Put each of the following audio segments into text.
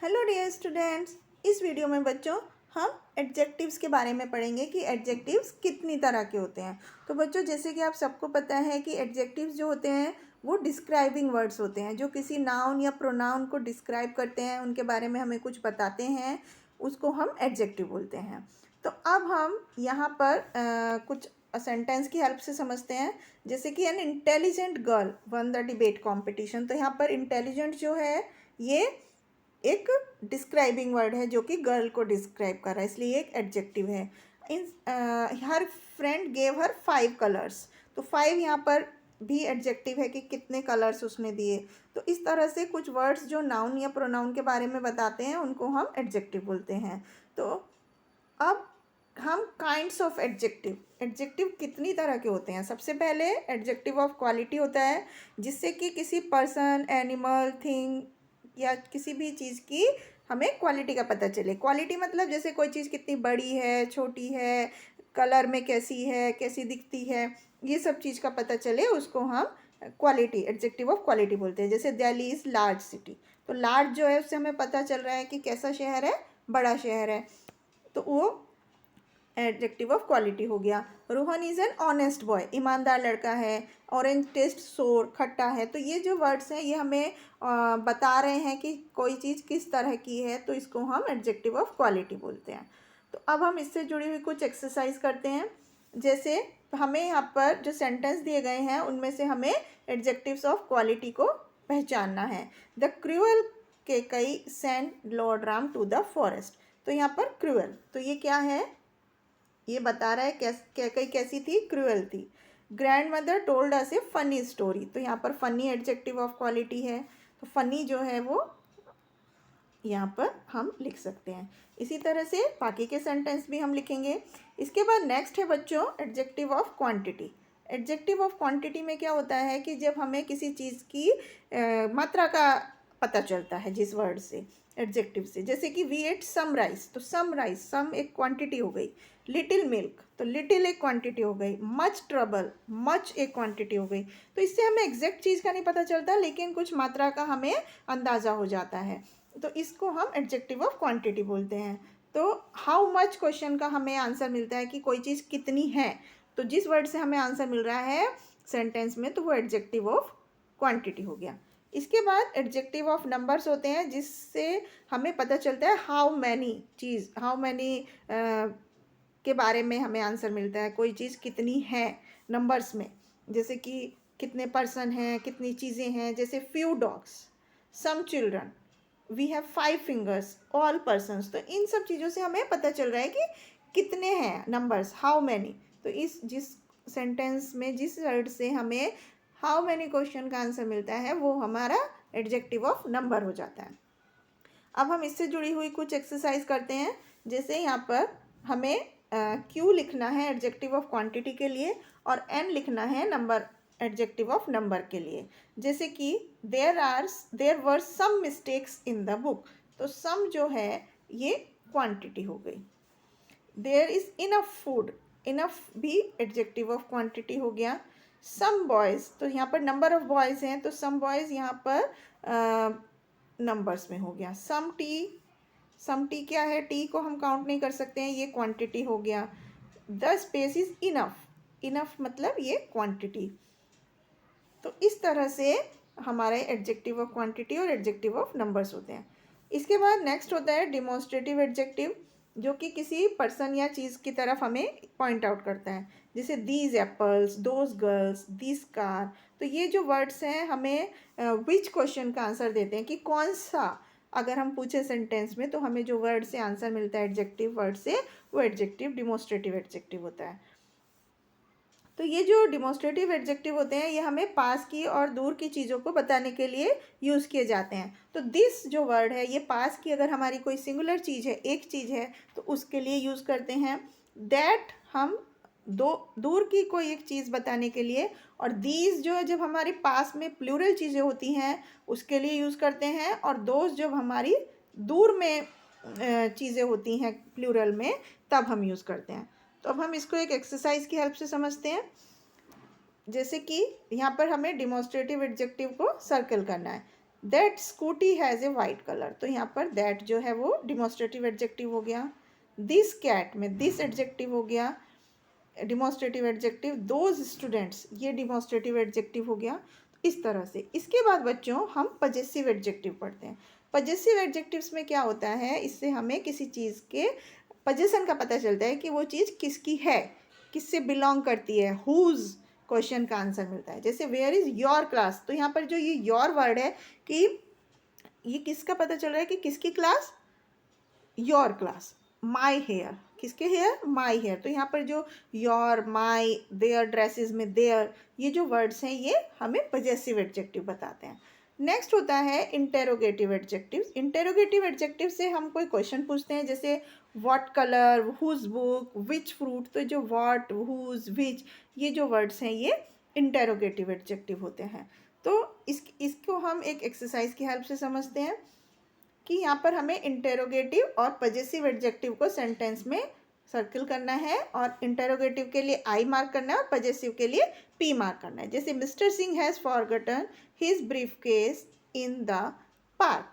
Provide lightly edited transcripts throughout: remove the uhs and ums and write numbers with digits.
Hello dear students. इस video में बच्चों हम एडजेक्टिव्स के बारे में पढ़ेंगे कि एडजेक्टिव्स कितनी तरह के होते हैं। तो बच्चों जैसे कि आप सबको पता है कि एडजेक्टिव्स जो होते हैं वो डिस्क्राइबिंग वर्ड्स होते हैं, जो किसी नाउन या प्रोनाउन को डिस्क्राइब करते हैं, उनके बारे में हमें कुछ बताते हैं, उसको हम एडजेक्टिव बोलते हैं। तो अब हम यहाँ पर कुछ सेंटेंस की हेल्प से समझते हैं। जैसे कि an intelligent girl one the debate competition. तो यहाँ पर इंटेलिजेंट जो है ये एक डिस्क्राइबिंग वर्ड है जो कि गर्ल को डिस्क्राइब कर रहा है, इसलिए एक एडजेक्टिव है। In her friend gave her 5 colours. तो 5 यहाँ पर भी एडजेक्टिव है कि कितने कलर्स उसने दिए। तो इस तरह से कुछ वर्ड्स जो नाउन या प्रोनाउन के बारे में बताते हैं उनको हम एडजेक्टिव बोलते हैं। तो अब हम काइंड्स ऑफ एडजेक्टिव, एडजेक्टिव कितनी तरह के होते हैं। सबसे पहले एडजेक्टिव ऑफ क्वालिटी होता है, जिससे कि किसी पर्सन, एनिमल, थिंग या किसी भी चीज़ की हमें क्वालिटी का पता चले। क्वालिटी मतलब जैसे कोई चीज़ कितनी बड़ी है, छोटी है, कलर में कैसी है, कैसी दिखती है, ये सब चीज़ का पता चले, उसको हम क्वालिटी, एडजेक्टिव ऑफ क्वालिटी बोलते हैं। जैसे दिल्ली इज़ लार्ज सिटी। तो लार्ज जो है उससे हमें पता चल रहा है कि कैसा शहर है, बड़ा शहर है, तो वो एडजेक्टिव ऑफ क्वालिटी हो गया। Rohan is an honest boy, ईमानदार लड़का है। ऑरेंज टेस्ट सोर, खट्टा है। तो ये जो वर्ड्स हैं ये हमें बता रहे हैं कि कोई चीज़ किस तरह की है, तो इसको हम एडजेक्टिव ऑफ क्वालिटी बोलते हैं। तो अब हम इससे जुड़ी हुई कुछ एक्सरसाइज करते हैं। जैसे हमें यहाँ पर जो सेंटेंस दिए गए हैं उनमें से हमें एडजेक्टिव्स ऑफ क्वालिटी को पहचानना है। The cruel Kaikeyi send lord Ram to the forest. तो यहाँ पर क्रूअल, तो ये क्या है, ये बता रहा है कैकई कैसी थी, क्रूअल थी। ग्रैंड मदर टोल्ड अस ए फनी स्टोरी। तो यहाँ पर फनी एडजेक्टिव ऑफ क्वालिटी है, तो फनी जो है वो यहाँ पर हम लिख सकते हैं। इसी तरह से बाकी के सेंटेंस भी हम लिखेंगे। इसके बाद नेक्स्ट है बच्चों adjective of quantity. Adjective of quantity में क्या होता है कि जब हमें किसी चीज़ की मात्रा का पता चलता है जिस वर्ड से, एडजेक्टिव से। जैसे कि वी एट सम राइस, तो सम राइस, सम एक क्वांटिटी हो गई। लिटिल मिल्क, तो लिटिल एक क्वांटिटी हो गई। मच ट्रबल, मच एक क्वांटिटी हो गई। तो इससे हमें एग्जैक्ट चीज़ का नहीं पता चलता, लेकिन कुछ मात्रा का हमें अंदाज़ा हो जाता है, तो इसको हम एडजेक्टिव ऑफ क्वांटिटी बोलते हैं। तो हाउ मच क्वेश्चन का हमें आंसर मिलता है कि कोई चीज़ कितनी है, तो जिस वर्ड से हमें आंसर मिल रहा है सेंटेंस में, तो वो एडजेक्टिव ऑफ क्वांटिटी हो गया। इसके बाद एडजेक्टिव ऑफ नंबर्स होते हैं, जिससे हमें पता चलता है how many cheese, how many के बारे में हमें आंसर मिलता है, कोई चीज़ कितनी है नंबर्स में। जैसे कि कितने पर्सन हैं, कितनी चीज़ें हैं। जैसे few dogs, some children, we have 5 fingers, all persons. तो इन सब चीज़ों से हमें पता चल रहा है कि कितने हैं नंबर्स, हाउ मैनी। तो इस जिस सेंटेंस में जिस वर्ड से हमें हाउ मैनी क्वेश्चन का आंसर मिलता है वो हमारा एडजेक्टिव ऑफ नंबर हो जाता है। अब हम इससे जुड़ी हुई कुछ एक्सरसाइज करते हैं। जैसे यहाँ पर हमें क्यू लिखना है एडजेक्टिव ऑफ क्वांटिटी के लिए, और एन लिखना है नंबर, एडजेक्टिव ऑफ नंबर के लिए। जैसे कि there were some mistakes in the book. तो सम जो है ये क्वांटिटी हो गई। There is enough food, enough भी एडजेक्टिव ऑफ क्वांटिटी हो गया। सम बॉयज़, तो यहाँ पर नंबर ऑफ बॉयज़ हैं, तो सम बॉयज़ यहाँ पर नंबर्स में हो गया। सम टी क्या है, टी को हम काउंट नहीं कर सकते हैं, ये क्वांटिटी हो गया। The space is enough, enough मतलब ये क्वांटिटी। तो इस तरह से हमारे एडजेक्टिव ऑफ क्वांटिटी और एडजेक्टिव ऑफ नंबर्स होते हैं। इसके बाद नेक्स्ट होता है डिमॉन्स्ट्रेटिव एडजेक्टिव, जो कि किसी पर्सन या चीज़ की तरफ हमें पॉइंट आउट करता है। जैसे these apples, those girls, this car. तो ये जो वर्ड्स हैं हमें विच क्वेश्चन का आंसर देते हैं कि कौन सा, अगर हम पूछे सेंटेंस में तो हमें जो वर्ड से आंसर मिलता है एडजेक्टिव वर्ड से, वो एडजेक्टिव डिमॉन्स्ट्रेटिव एडजेक्टिव होता है। तो ये जो डिमॉन्स्ट्रेटिव एडजेक्टिव होते हैं ये हमें पास की और दूर की चीज़ों को बताने के लिए यूज़ किए जाते हैं। तो दिस जो वर्ड है ये पास की, अगर हमारी कोई सिंगुलर चीज़ है, एक चीज़ है, तो उसके लिए यूज़ करते हैं। दैट हम दूर की कोई एक चीज़ बताने के लिए, और दीज जो है जब हमारे पास में प्लूरल चीज़ें होती हैं उसके लिए यूज़ करते हैं, और दोज जब हमारी दूर में चीज़ें होती हैं प्लूरल में, तब हम यूज़ करते हैं। तो अब हम इसको एक एक्सरसाइज की हेल्प से समझते हैं। जैसे कि यहाँ पर हमें डिमॉन्स्ट्रेटिव एडजेक्टिव को सर्कल करना है। That scooty has a white colour, तो यहाँ पर दैट जो है वो डिमॉन्स्ट्रेटिव एडजेक्टिव हो गया। दिस कैट में दिस एडजेक्टिव हो गया डिमॉन्स्ट्रेटिव एडजेक्टिव। दोज स्टूडेंट्स ये डिमॉन्स्ट्रेटिव एडजेक्टिव हो गया। इस तरह से इसके बाद बच्चों हम पजेसिव एडजेक्टिव पढ़ते हैं। पजेसिव एडजेक्टिव्स में क्या होता है, इससे हमें किसी चीज़ के पोजीशन का पता चलता है कि वो चीज़ किसकी है, किससे बिलोंग करती है, हुज क्वेश्चन का आंसर मिलता है। जैसे वेयर इज़ योर क्लास, तो यहाँ पर जो ये योर वर्ड है कि ये किसका पता चल रहा है कि किसकी class, your class. My hair, किसके हेयर, माई हेयर, तो यहाँ पर जो योर, माई, देयर, ड्रेसेस में देयर, ये जो वर्ड्स हैं ये हमें पजेसिव एडजेक्टिव बताते हैं। नेक्स्ट होता है इंटेरोगेटिव एडजेक्टिव्स। इंटेरोगेटिव एडजेक्टिव से हम कोई क्वेश्चन पूछते हैं, जैसे what colour, whose book, which fruit, तो जो व्हाट, हुज, विच, ये जो वर्ड्स हैं ये इंटेरोगेटिव एडजेक्टिव होते हैं। तो इसको हम एक एक्सरसाइज की हेल्प से समझते हैं कि यहाँ पर हमें इंटेरोगेटिव और पजेसिव एडजेक्टिव को सेंटेंस में सर्किल करना है, और इंटेरोगेटिव के लिए आई मार्क करना है और पजेसिव के लिए पी मार्क करना है। जैसे mister Singh has forgotten his briefcase in the park,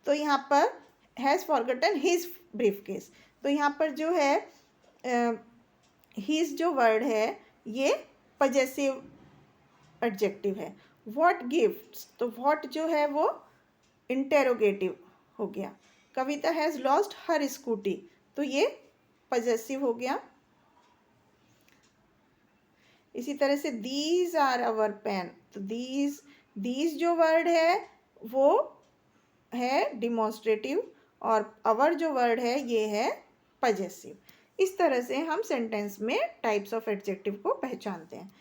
तो यहाँ पर हैज़ फॉरगॉटन हिज ब्रीफकेस, तो यहाँ पर जो है हिज जो वर्ड है ये पजेसिव एडजेक्टिव है। व्हाट गिफ्ट्स, तो व्हाट जो है वो इंटेरोगेटिव हो गया। कविता हैज़ लॉस्ट हर स्कूटी, तो ये पजेसिव हो गया। इसी तरह से दीज आर आवर पेन, तो दीज जो वर्ड है वो है डिमॉन्स्ट्रेटिव, और आवर जो वर्ड है ये है पजेसिव। इस तरह से हम सेंटेंस में टाइप्स ऑफ एडजेक्टिव को पहचानते हैं।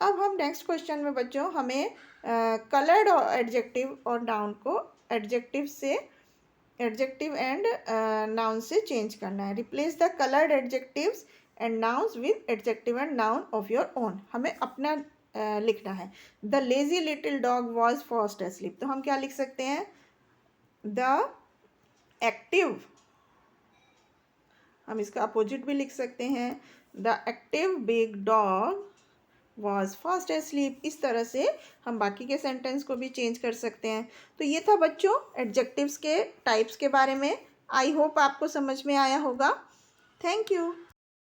अब हम नेक्स्ट क्वेश्चन में बच्चों हमें कलर्ड एडजेक्टिव और नाउन को एडजेक्टिव से एडजेक्टिव एंड नाउन से चेंज करना है। Replace the coloured adjectives and nouns with adjective and noun of your own, हमें अपना लिखना है। The lazy little dog was fast asleep, तो हम क्या लिख सकते हैं, द एक्टिव, हम इसका अपोजिट भी लिख सकते हैं, the active big dog was fast asleep. इस तरह से हम बाकी के सेंटेंस को भी चेंज कर सकते हैं। तो ये था बच्चों एडजेक्टिव्स के टाइप्स के बारे में। आई होप आपको समझ में आया होगा। Thank you.